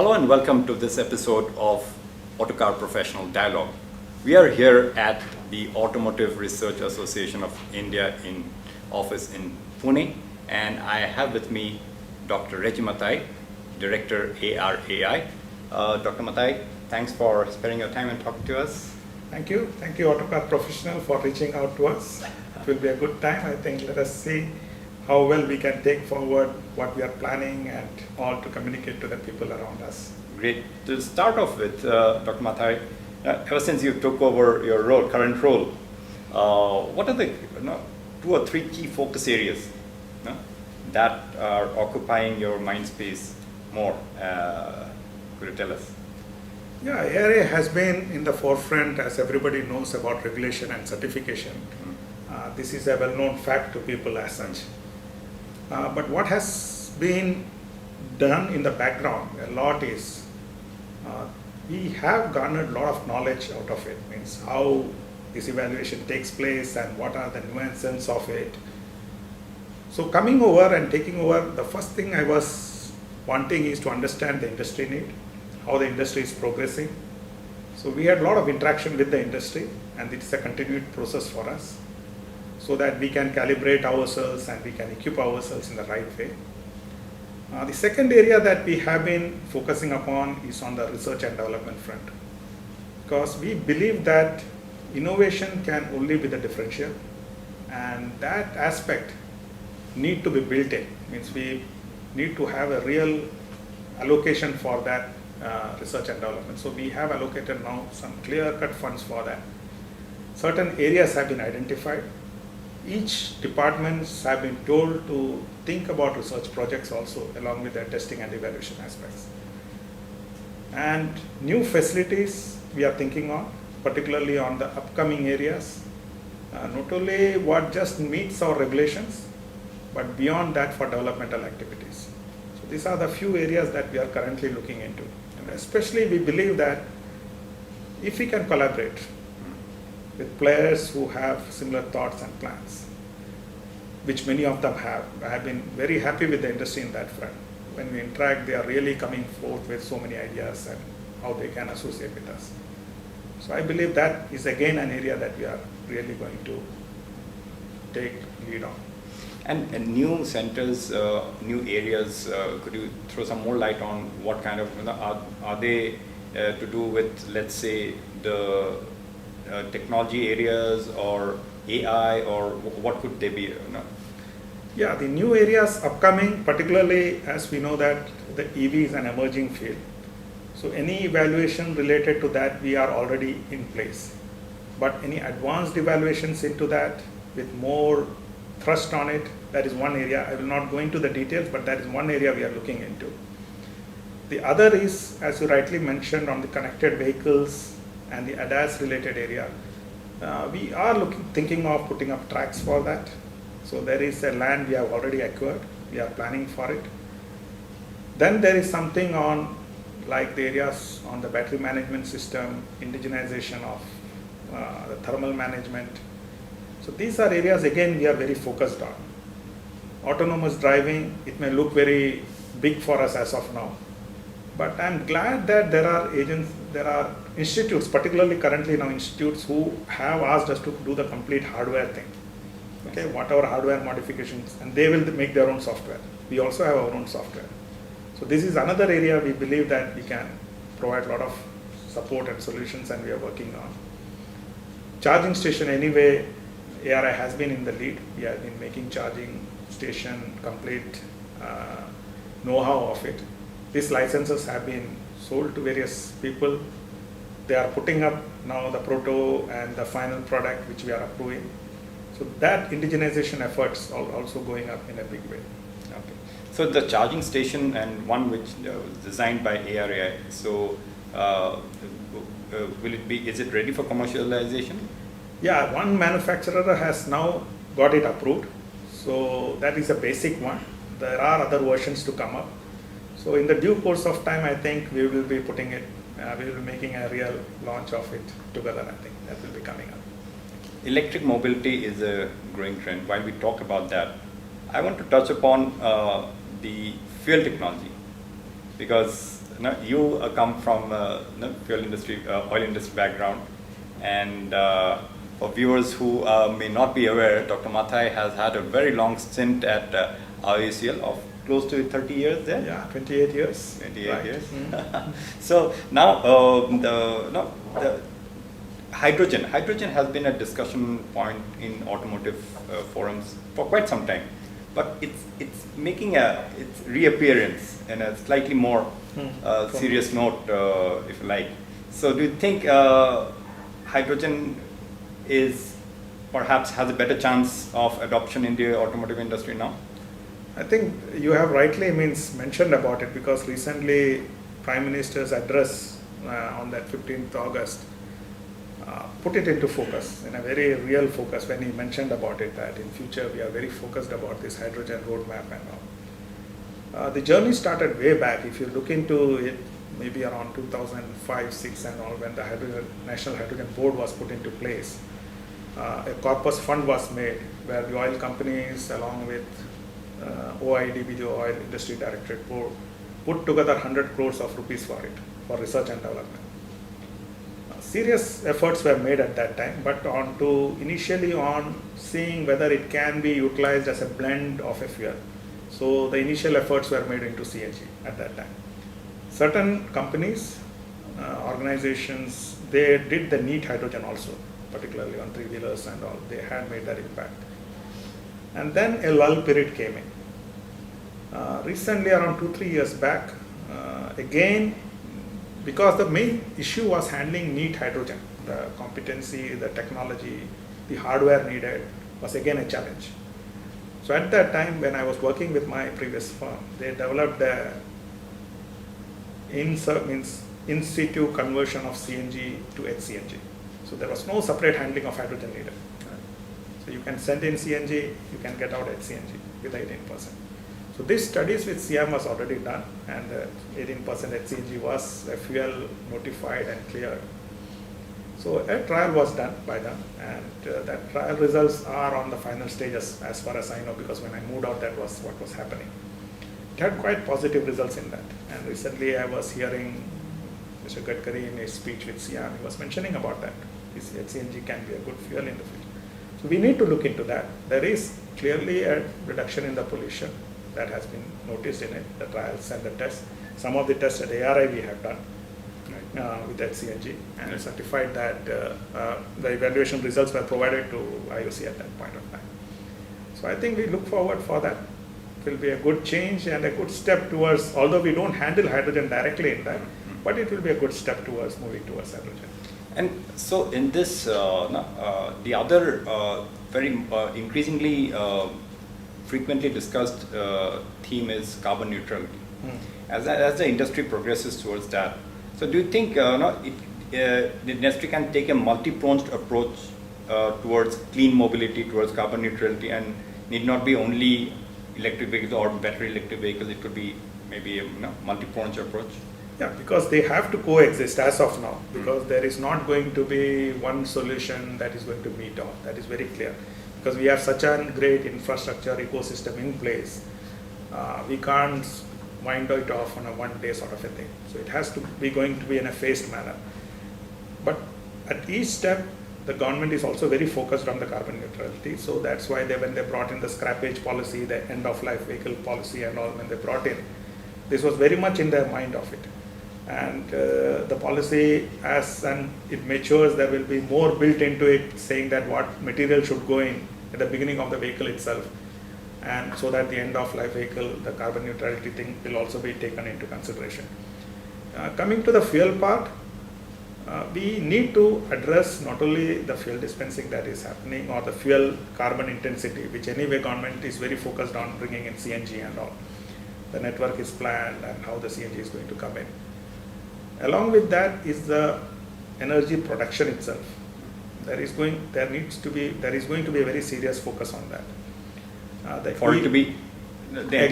Hello and welcome to this episode of Autocar Professional Dialogue. We are here at the Automotive Research Association of India in office in Pune, and I have with me Dr. Reggie Mathai, Director ARAI. Dr. Mathai, thanks for sparing your time and talking to us. Thank you, Autocar Professional, for reaching out to us. It will be a good time. I think let us see how well we can take forward what we are planning and all to communicate to the people around us. Great. To start off with, Dr. Mathai, ever since you took over your current role, what are the 2 or 3 key focus areas that are occupying your mind space more? Could you tell us? Yeah, ARA has been in the forefront, as everybody knows, about regulation and certification. This is a well-known fact to people as such. But what has been done in the background a lot is we have garnered a lot of knowledge out of it, means how this evaluation takes place and what are the nuances of it. So coming over and taking over, the first thing I was wanting is to understand the industry need, how the industry is progressing. So we had a lot of interaction with the industry, and it's a continued process for us, so that we can calibrate ourselves and we can equip ourselves in the right way. The second area that we have been focusing upon is on the research and development front, because we believe that innovation can only be the differential, and that aspect need to be built in. Means we need to have a real allocation for that research and development. So we have allocated now some clear-cut funds for that. Certain areas have been identified. Each departments have been told to think about research projects also, along with their testing and evaluation aspects. And new facilities we are thinking on, particularly on the upcoming areas, not only what just meets our regulations, but beyond that for developmental activities. So these are the few areas that we are currently looking into. And especially we believe that if we can collaborate with players who have similar thoughts and plans, which many of them have. I have been very happy with the industry in that front. When we interact, they are really coming forth with so many ideas and how they can associate with us. So I believe that is again an area that we are really going to take lead on. And new centers, new areas, could you throw some more light on what kind of, are they to do with, let's say, the technology areas or AI, or what could they be? Yeah, the new areas upcoming, particularly as we know that the EV is an emerging field. So any evaluation related to that, we are already in place. But any advanced evaluations into that with more thrust on it, that is one area. I will not go into the details, but that is one area we are looking into. The other is, as you rightly mentioned, on the connected vehicles and the ADAS related area. We are thinking of putting up tracks for that. So there is a land we have already acquired. We are planning for it. Then there is something on like the areas on the battery management system, indigenization of the thermal management. So these are areas again we are very focused on. Autonomous driving, it may look very big for us as of now, but I'm glad that there are institutes, particularly currently now institutes, who have asked us to do the complete hardware thing. Okay, whatever hardware modifications, and they will make their own software. We also have our own software. So this is another area we believe that we can provide a lot of support and solutions, and we are working on. Charging station anyway, ARI has been in the lead. We have been making charging station complete know-how of it. These licenses have been sold to various people. They are putting up now the proto and the final product which we are approving. So that indigenization efforts are also going up in a big way. Okay. So the charging station and one which was designed by ARAI, so will it be, is it ready for commercialization? Yeah, one manufacturer has now got it approved. So that is a basic one. There are other versions to come up. So in the due course of time, I think we will be putting it, we will be making a real launch of it together. I think that will be coming up. Electric mobility is a growing trend. While we talk about that, I want to touch upon the fuel technology, because you come from fuel industry, oil industry background, and for viewers who may not be aware, Dr. Mathai has had a very long stint at IOCL of close to 30 years there. Yeah, 28 years. 28 Right. years. Mm. So now the hydrogen has been a discussion point in automotive forums for quite some time, but it's making its reappearance in a slightly more serious note, if you like. So do you think hydrogen is perhaps has a better chance of adoption in the automotive industry now? I think you have rightly mentioned about it, because recently Prime Minister's address on that 15th August put it into focus, in a very real focus, when he mentioned about it, that in future we are very focused about this hydrogen roadmap and all. The journey started way back. If you look into it, maybe around 2005-06 and all, when the National Hydrogen Board was put into place, a corpus fund was made where the oil companies, along with OIDB, the Oil Industry Directorate Board, put together 100 crores of rupees for it, for research and development. Serious efforts were made at that time, but initially on seeing whether it can be utilized as a blend of a fuel. So the initial efforts were made into CNG at that time. Certain companies, organizations, they did the neat hydrogen also, particularly on three-wheelers and all. They had made that impact. And then a lull period came in. Recently, around 2-3 years back, again, because the main issue was handling neat hydrogen, the competency, the technology, the hardware needed was again a challenge. So at that time, when I was working with my previous firm, they developed a in situ conversion of CNG to HCNG. So there was no separate handling of hydrogen needed. So you can send in CNG, you can get out HCNG with 18%. So these studies with CM was already done, and 18% HCNG was a fuel notified and cleared. So a trial was done by them, and that trial results are on the final stages as far as I know, because when I moved out, that was what was happening. It had quite positive results in that. And recently I was hearing Mr. Gadkari in his speech with CM, he was mentioning about that. This HCNG can be a good fuel in the future. So we need to look into that. There is clearly a reduction in the pollution that has been noticed in it, the trials and the tests. Some of the tests at ARI we have done with HCNG, and certified that the evaluation results were provided to IOC at that point of time. So I think we look forward for that. It will be a good change and a good step towards, although we don't handle hydrogen directly in that, but it will be a good step towards moving towards hydrogen. And so in this, the other very increasingly frequently discussed theme is carbon neutrality. As the industry progresses towards that, so do you think the industry can take a multi-pronged approach towards clean mobility, towards carbon neutrality, and need not be only electric vehicles or battery electric vehicles, it could be maybe a multi-pronged approach? Yeah, because they have to coexist as of now, because there is not going to be one solution that is going to meet all. That is very clear. Because we have such a great infrastructure ecosystem in place, we can't wind it off on a one-day sort of a thing. So it has to be going to be in a phased manner. But at each step, the government is also very focused on the carbon neutrality. So that's why when they brought in the scrappage policy, the end-of-life vehicle policy and all, when they brought in, this was very much in their mind of it. And the policy, as and it matures, there will be more built into it, saying that what material should go in at the beginning of the vehicle itself, and so that the end-of-life vehicle, the carbon neutrality thing will also be taken into consideration. Coming to the fuel part, we need to address not only the fuel dispensing that is happening or the fuel carbon intensity, which anyway government is very focused on bringing in CNG and all. The network is planned and how the CNG is going to come in. Along with that is the energy production itself. There is going to be a very serious focus on that. For it to be the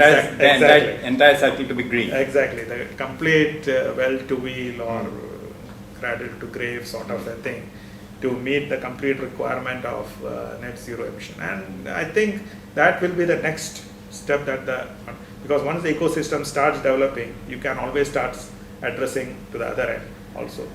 entire cycle to be green. Exactly, the complete well to wheel or cradle to grave sort of a thing, to meet the complete requirement of net zero emission. And I think that will be the next step, because once the ecosystem starts developing, you can always start addressing to the other end also.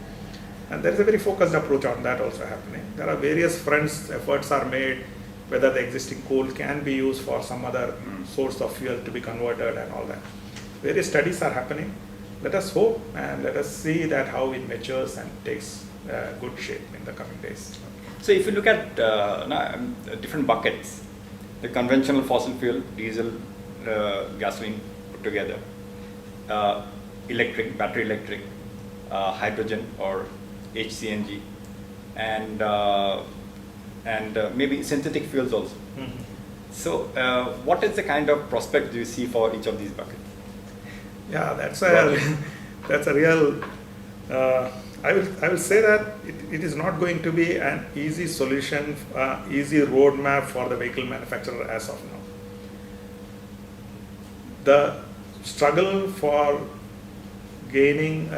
And there is a very focused approach on that also happening. There are various fronts, efforts are made, whether the existing coal can be used for some other source of fuel to be converted and all that. Various studies are happening. Let us hope and let us see that how it matures and takes good shape in the coming days. So if you look at different buckets, the conventional fossil fuel, diesel, gasoline put together, electric, battery electric, hydrogen or HCNG, and maybe synthetic fuels also. Mm-hmm. So what is the kind of prospect do you see for each of these buckets? Yeah, that's a real. I will say that it is not going to be an easy solution, easy roadmap for the vehicle manufacturer as of now. The struggle for gaining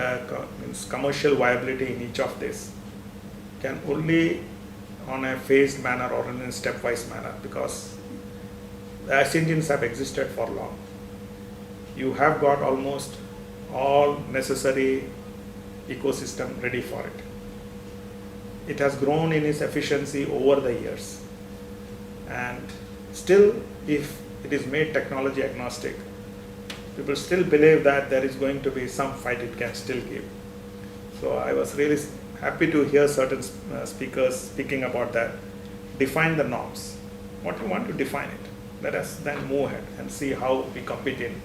commercial viability in each of this can only on a phased manner or in a stepwise manner, because the IC engines have existed for long. You have got almost all necessary ecosystem ready for it. It has grown in its efficiency over the years, and still, if it is made technology agnostic, people still believe that there is going to be some fight it can still give. So I was really happy to hear certain speakers speaking about that. Define the norms. What you want to define it. Let us then move ahead and see how we compete in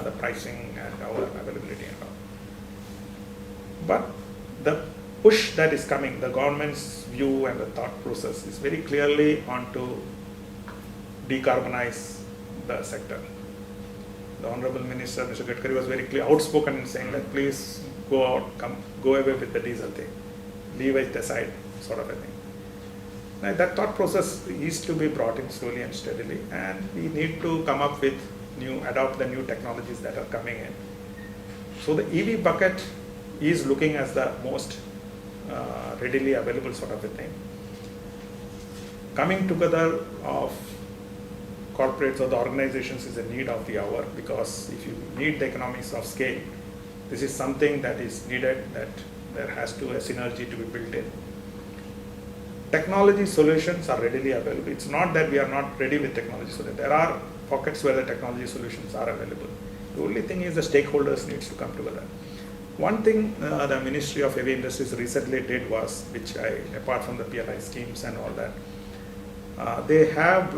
the pricing and our availability and all. But the push that is coming, the government's view and the thought process is very clearly on to decarbonize the sector. The Honorable Minister, Mr. Gadkari, was very clear, outspoken in saying that please go away with the diesel thing, leave it aside, sort of a thing. Now, that thought process is to be brought in slowly and steadily, and we need to come up with adopt the new technologies that are coming in. So the EV bucket is looking as the most readily available sort of a thing. Coming together of corporates or the organizations is a need of the hour, because if you need the economics of scale, this is something that is needed, that there has to a synergy to be built in. Technology solutions are readily available. It's not that we are not ready with technology solutions. There are pockets where the technology solutions are available. The only thing is the stakeholders needs to come together. One thing the Ministry of Heavy Industries recently did was, apart from the PLI schemes and all that, they have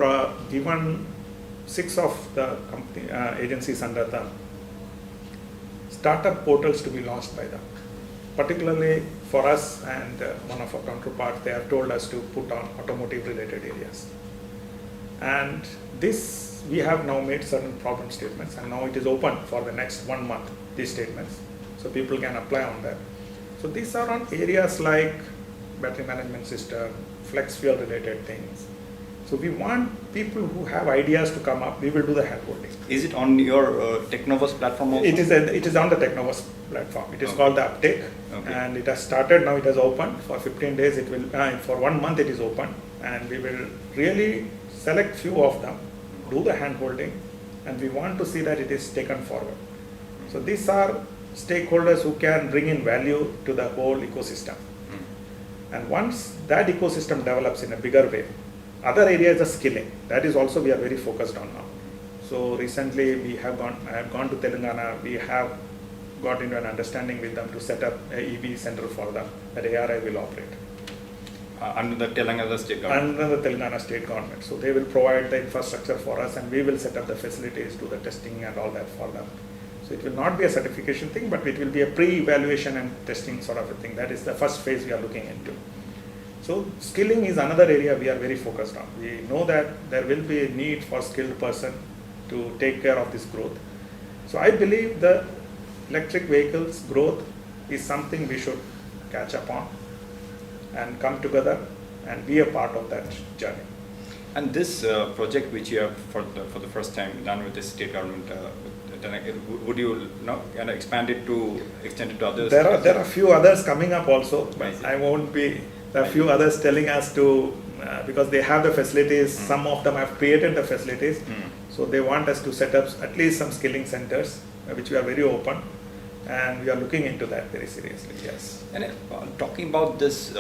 given 6 of the company, agencies under them startup portals to be launched by them. Particularly for us and one of our counterparts, they have told us to put on automotive related areas. And this, we have now made certain problem statements, and now it is open for the next 1 month, these statements. So people can apply on that. So these are on areas like battery management system, flex fuel related things. So we want people who have ideas to come up. We will do the handholding. Is it on your Technovus platform also? It is on the Technovus platform. It is called the Uptake, and it has started now. It has opened for 15 days. It will for 1 month. It is open, and we will really select few of them, do the handholding, and we want to see that it is taken forward. So these are stakeholders who can bring in value to the whole ecosystem. And once that ecosystem develops in a bigger way, other areas are skilling. That is also we are very focused on now. So recently I have gone to Telangana. We have got into an understanding with them to set up a EV center for them that ARI will operate. Under the Telangana state government? Under the Telangana state government. So they will provide the infrastructure for us, and we will set up the facilities, do the testing and all that for them. So it will not be a certification thing, but it will be a pre-evaluation and testing sort of a thing. That is the first phase we are looking into. So skilling is another area we are very focused on. We know that there will be a need for skilled person to take care of this growth. So I believe the electric vehicles growth is something we should catch up on and come together and be a part of that journey. And this project which you have for the first time done with the state government, would you extend it to others? There are a few others coming up also, but I won't be. There are a few others telling us to, because they have the facilities, some of them have created the facilities, so they want us to set up at least some skilling centers, which we are very open. and we are looking into that very seriously. Yes. And talking about this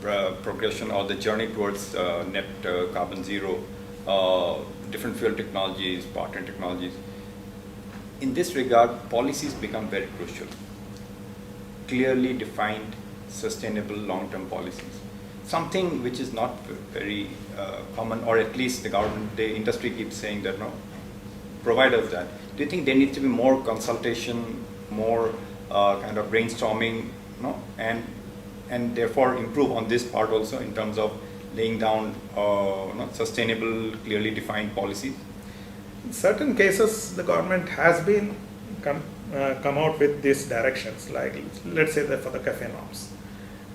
progression or the journey towards net carbon zero, different fuel technologies, powertrain technologies, in this regard, policies become very crucial. Clearly defined, sustainable long-term policies. Something which is not very common, or at least the government, the industry keeps saying that, no, provide us that. Do you think there needs to be more consultation, more kind of brainstorming, no, and therefore improve on this part also in terms of laying down sustainable, clearly defined policies? In certain cases, the government has been come out with these directions, like let's say that for the CAFE norms.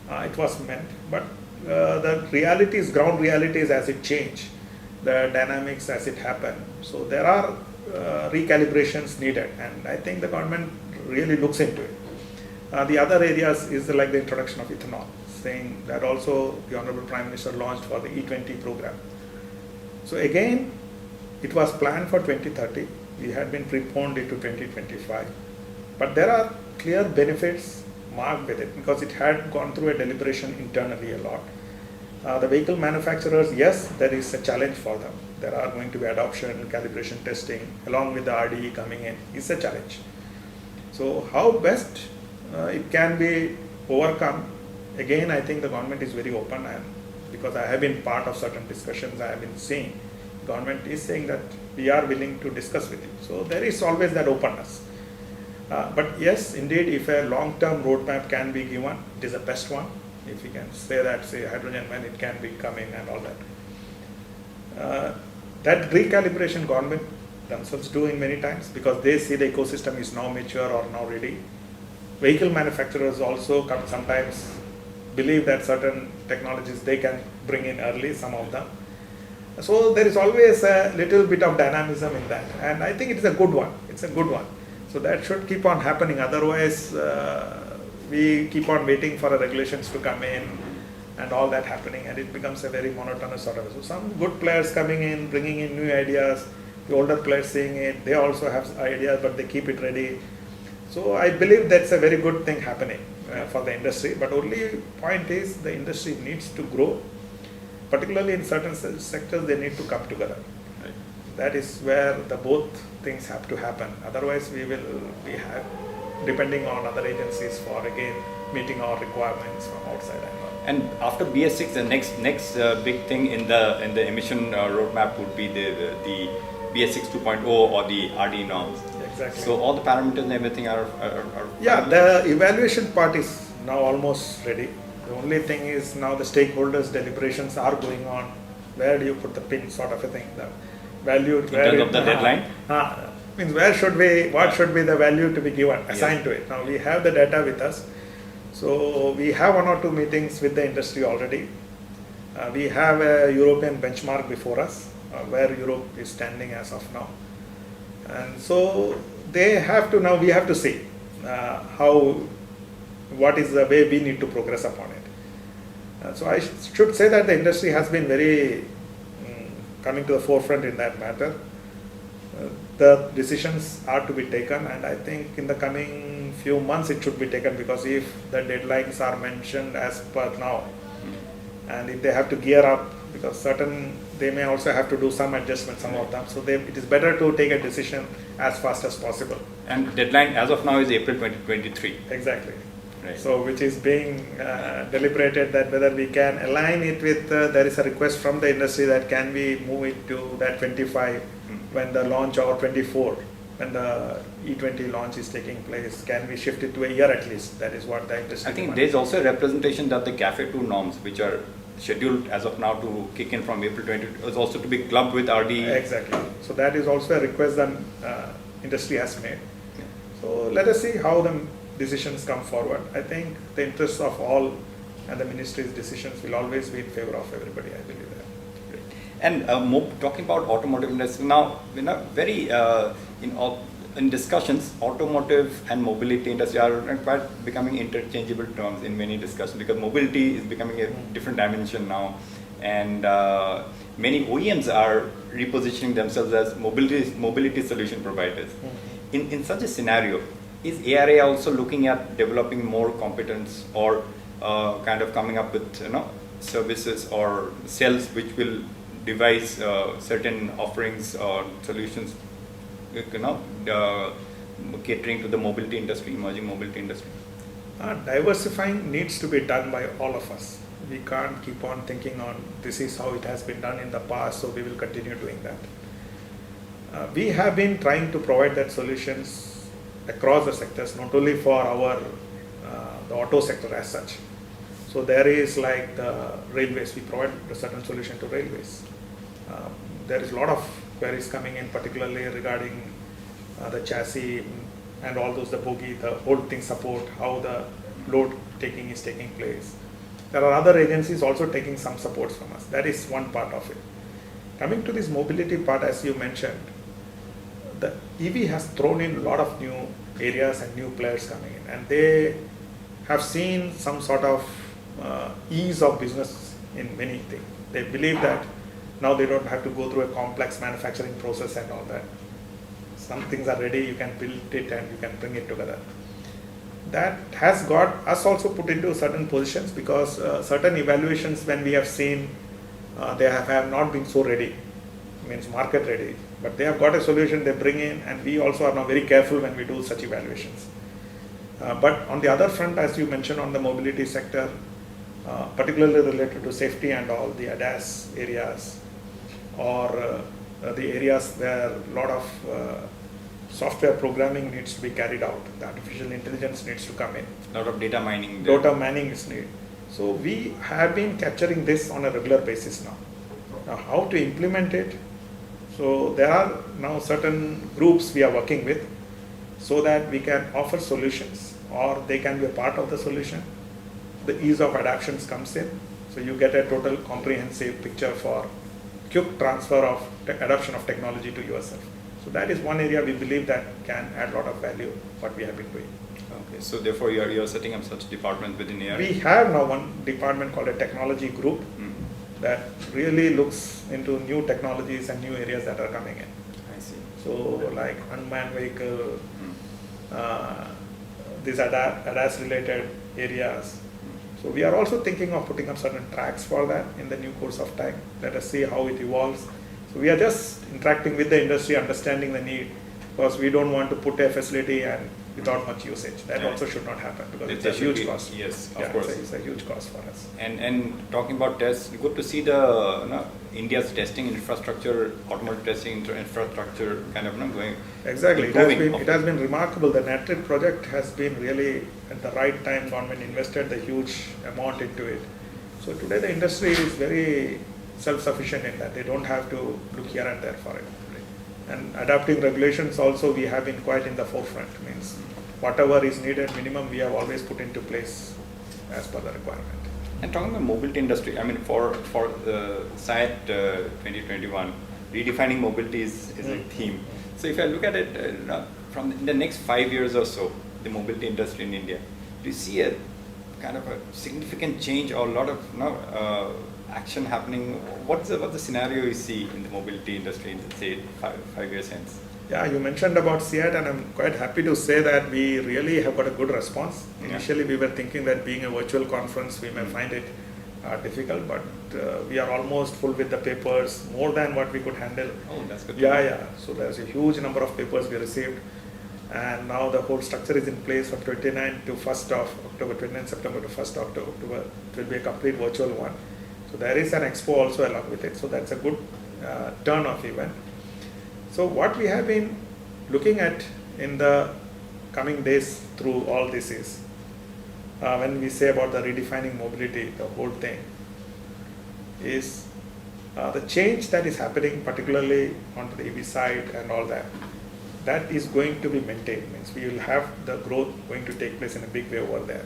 It was meant, but the realities, ground realities as it change, the dynamics as it happen. So there are recalibrations needed, and I think the government really looks into it. The other areas is like the introduction of ethanol, saying that also the Honorable Prime Minister launched for the E20 program. So again, it was planned for 2030. We had been preponed it to 2025. But there are clear benefits marked with it because it had gone through a deliberation internally a lot. The vehicle manufacturers, yes, there is a challenge for them. There are going to be adoption, calibration testing, along with the RDE coming in, is a challenge. So how best it can be overcome, again, I think the government is very open, and because I have been part of certain discussions, I have been seeing, government is saying that we are willing to discuss with you. So there is always that openness. But yes, indeed, if a long-term roadmap can be given, it is the best one. If we can say that, say hydrogen when it can be coming and all that. That recalibration government themselves doing many times because they see the ecosystem is now mature or now ready. Vehicle manufacturers also sometimes believe that certain technologies they can bring in early, some of them. So there is always a little bit of dynamism in that, and I think it is a good one. It's a good one. So that should keep on happening. Otherwise, we keep on waiting for the regulations to come in and all that happening, and it becomes a very monotonous sort of. So some good players coming in, bringing in new ideas. The older players seeing it, they also have ideas, but they keep it ready. So I believe that's a very good thing happening for the industry. But only point is the industry needs to grow. Particularly in certain sectors, they need to come together. Right. That is where the both things have to happen. Otherwise, we will be depending on other agencies for again meeting our requirements from outside and all. And after BS6, the next big thing in the emission roadmap would be the BS6 2.0 or the RDE norms. Exactly. So all the parameters and everything are yeah, the evaluation part is now almost ready. The only thing is now the stakeholders' deliberations are going on. Where do you put the pin, sort of a thing? The value. In terms of the deadline. Means what should be the value to be given, assigned to it. Now we have the data with us, so we have 1 or 2 meetings with the industry already. We have a European benchmark before us, where Europe is standing as of now, and so they have to now. We have to see what is the way we need to progress upon it. So I should say that the industry has been very coming to the forefront in that matter. The decisions are to be taken, and I think in the coming few months it should be taken, because if the deadlines are mentioned as per now, and if they have to gear up, because they may also have to do some adjustments, some of them, so it is better to take a decision as fast as possible. And deadline as of now is April 2023. Exactly. Right. So which is being deliberated, that whether we can align it with, there is a request from the industry that can we move it to that 25 when the launch, or 24 when the E20 launch is taking place. Can we shift it to a year at least? That is what the industry I think demands. there is also a representation that the CAFE 2 norms, which are scheduled as of now to kick in from April 20, is also to be clubbed with RDE. Exactly. So that is also a request that industry has made. So let us see how the decisions come forward. I think the interests of all and the ministry's decisions will always be in favor of everybody, I believe that. And talking about automotive industry now, very in discussions, automotive and mobility industry are quite becoming interchangeable terms in many discussions, because mobility is becoming a different dimension now, and many OEMs are repositioning themselves as mobility solution providers. In such a scenario, is ARA also looking at developing more competence or kind of coming up with services or cells which will devise certain offerings or solutions, catering to the mobility industry, emerging mobility industry? Diversifying needs to be done by all of us. We can't keep on thinking on this is how it has been done in the past, so we will continue doing that. We have been trying to provide that solutions across the sectors, not only for our the auto sector as such. So there is like the railways, we provide a certain solution to railways. There is a lot of queries coming in, particularly regarding the chassis and all those, the bogie, the whole thing support, how the load taking is taking place. There are other agencies also taking some supports from us. That is one part of it. Coming to this mobility part, as you mentioned, the EV has thrown in a lot of new areas and new players coming in, and they have seen some sort of ease of business in many things. They believe that now they don't have to go through a complex manufacturing process and all that. Some things are ready, you can build it and you can bring it together. That has got us also put into certain positions, because certain evaluations when we have seen they have not been so ready, means market ready, but they have got a solution they bring in, and we also are now very careful when we do such evaluations. But on the other front, as you mentioned, on the mobility sector, particularly related to safety and all the ADAS areas, or the areas where a lot of software programming needs to be carried out, the artificial intelligence needs to come in. A lot of data mining. Data mining is needed. So we have been capturing this on a regular basis now. Now how to implement it? So there are now certain groups we are working with, so that we can offer solutions or they can be a part of the solution. The ease of adoptions comes in. So you get a total comprehensive picture for quick transfer of adoption of technology to yourself. So that is one area we believe that can add a lot of value, what we have been doing. Okay, so therefore you are setting up such departments within ARA? We have now one department called a technology group that really looks into new technologies and new areas that are coming in. I see. So like unmanned vehicle, these ADAS related areas. So we are also thinking of putting up certain tracks for that in the new course of time. Let us see how it evolves. So we are just interacting with the industry, understanding the need, because we don't want to put a facility and without much usage. That also should not happen, because it's a huge cost. Yes, of course. It's a huge cost for us. And talking about tests, good to see the India's testing infrastructure, automotive testing infrastructure kind of going. Exactly, it has been remarkable. The NATRID project has been really at the right time. Government invested the huge amount into it. So today the industry is very self-sufficient in that they don't have to look here and there for it. And adapting regulations also, we have been quite in the forefront. Means whatever is needed, minimum we have always put into place as per the requirement. And talking about mobility industry, I mean for the SIAT 2021, redefining mobility is a theme. So if I look at it from the next 5 years or so, the mobility industry in India, do you see a kind of a significant change or a lot of action happening? What's the scenario you see in the mobility industry in, say, five years hence? Yeah, you mentioned about SIAT, and I'm quite happy to say that we really have got a good response. Initially, we were thinking that being a virtual conference, we may find it difficult, but we are almost full with the papers, more than what we could handle. Oh, that's good. Yeah. So there's a huge number of papers we received, and now the whole structure is in place from 29 to 1st of October, 29 September to 1st October. It will be a complete virtual one. So there is an expo also along with it. So that's a good turn of event. So what we have been looking at in the coming days through all this is, when we say about the redefining mobility, the whole thing is the change that is happening, particularly on the EV side and all that, that is going to be maintained. Means we will have the growth going to take place in a big way over there.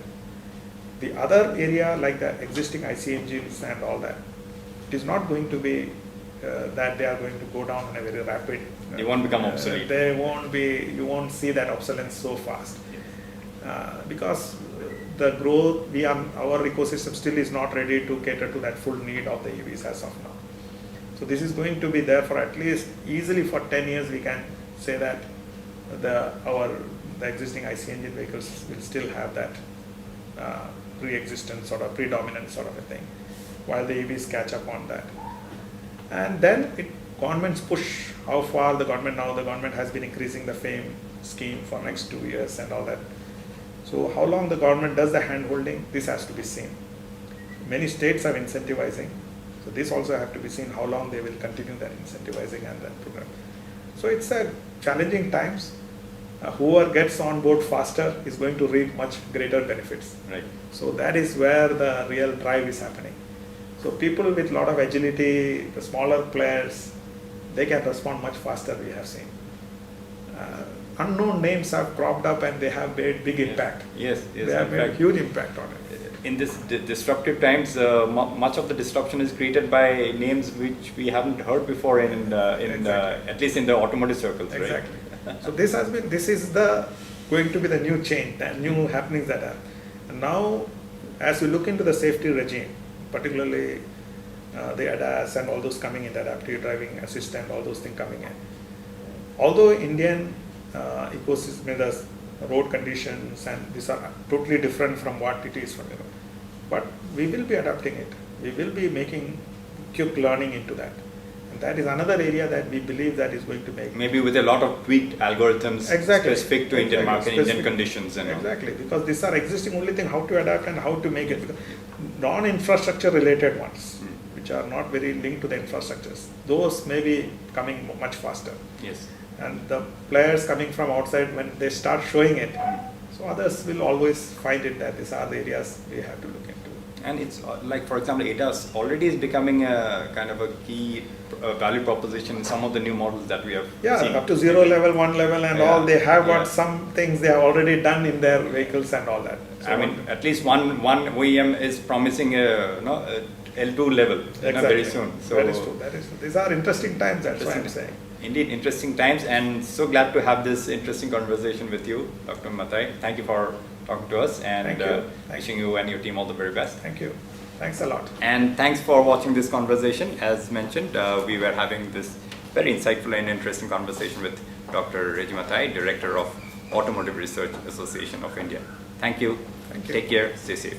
The other area, like the existing IC engines and all that, it is not going to be that they are going to go down in a very rapid. They won't become obsolete. They won't be. You won't see that obsolescence so fast, because the growth our ecosystem still is not ready to cater to that full need of the EVs as of now. So this is going to be there for at least easily for 10 years. We can say that the existing IC engine vehicles will still have that pre-existent sort of predominant sort of a thing, while the EVs catch up on that. And then government's push, how far the government has been increasing the FAME scheme for next 2 years and all that. So how long the government does the hand holding, this has to be seen. Many states are incentivizing, so this also have to be seen how long they will continue that incentivizing and that program. So it's a challenging times. Whoever gets on board faster is going to reap much greater benefits. Right. So that is where the real drive is happening. So people with a lot of agility, the smaller players, they can respond much faster, we have seen. Unknown names have cropped up and they have made big impact. Yes, yes. They have In made a fact, huge impact on it. in this disruptive times, much of the disruption is created by names which we haven't heard before Exactly. at least in the automotive circles, right? Exactly. So this is going to be the new change, the new happenings that are. And now, as we look into the safety regime, particularly the ADAS and all those coming in, the adaptive driving assistant, all those things coming in. Although Indian ecosystem, the road conditions and these are totally different from what it is from Europe, but we will be adapting it. We will be making quick learning into that. And that is another area that we believe that is going to make. Maybe with a lot of tweaked algorithms Exactly. specific to Indian Exactly. market, Indian Specific. conditions and all. Exactly, because these are existing only thing how to adapt and how to make it. Non-infrastructure related ones, which are not very linked to the infrastructures, those may be coming much faster. Yes. And the players coming from outside, when they start showing it, so others will always find it that these are the areas we have to look into. And it's like, for example, ADAS already is becoming a kind of a key value proposition in some of the new models that we have seen. Up to 0 level, 1 level and Yeah, all, they have got yeah. some things they have already done in their vehicles and all that. So I mean, at least one OEM is promising a L2 level very soon. So that is true. These are interesting times, that's why I'm saying. Indeed, interesting times, and so glad to have this interesting conversation with you, Dr. Mathai. Thank you for talking to us, and Thank you. wishing you and your team all the very best. Thank you. Thanks a lot. And thanks for watching this conversation. As mentioned, we were having this very insightful and interesting conversation with Dr. Reji Mathai, Director of Automotive Research Association of India. Thank you. Thank you. Take care. Stay safe.